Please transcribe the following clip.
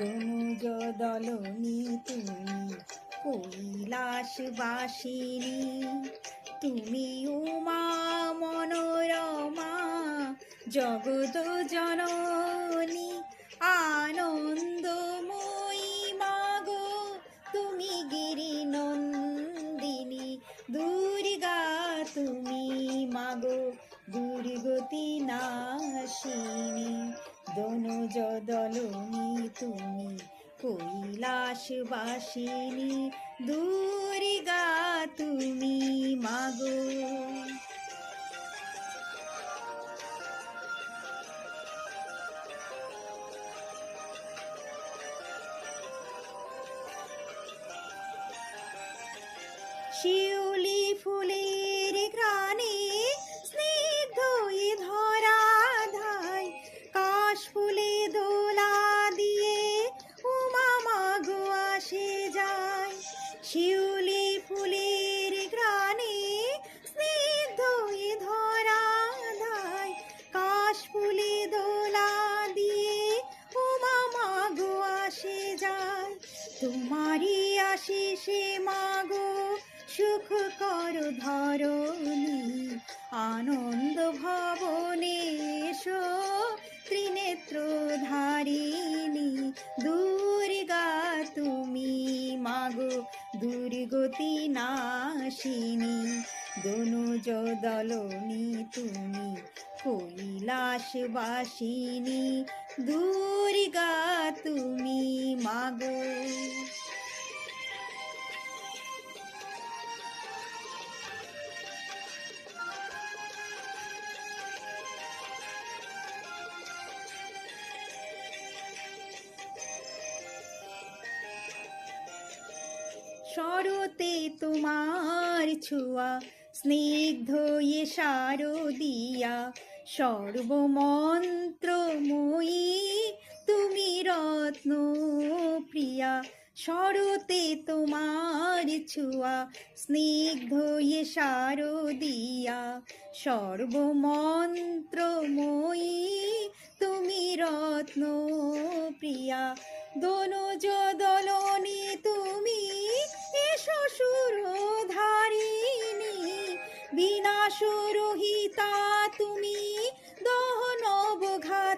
দনুজ দলনি তুমি কৈলাসবাসিনী, তুমি উমা মনোরমা জগৎ জননী, আনন্দময়ী মাগো তুমি গিরিনন্দিনী, দুর্গা তুমি মাগো দুর্গতি নাশিনী। দনুজ দলনি তুমি কৈলাসবাসিনী, দুর্গা তুমি মাগো। শিউলি ফুলের ঘ্রাণে স্নিগ্ধ এ ধরা ধায়, কাশ ফুলে দোলা দিয়ে উমা মাগো আসে যায়। শিউলি ফুলের ঘ্রাণে স্নিগ্ধ এ ধরা ধায়, কাশ ফুলে দোলা দিয়ে উমা মাগো আসে যায়। তোমারই আশিসে মাগো সুখ কর ধরণী, আনন্দ ভবনে এসো ত্রিনেত্র ধারিণী, দুর্গা তুমি মাগো দুর্গতি নাশিনী। দনুজ দলনি তুমি কৈলাসবাসিনী, দুর্গা তুমি মাগো। শরতে তোমার ছোঁয়া স্নিগ্ধ এ শারদিয়া, সর্বমন্ত্রময়ী তুমি রত্ন প্রিয়া। শরতে তোমার ছোঁয়া স্নিগ্ধ এ শারদিয়া, সর্বমন্ত্রময়ী তুমি রত্ন প্রিয়া। দনুজ দলনি তুমি এসো সুরধারিণী, বিনাশরহিতা তুমি দহনবঘাতিনী।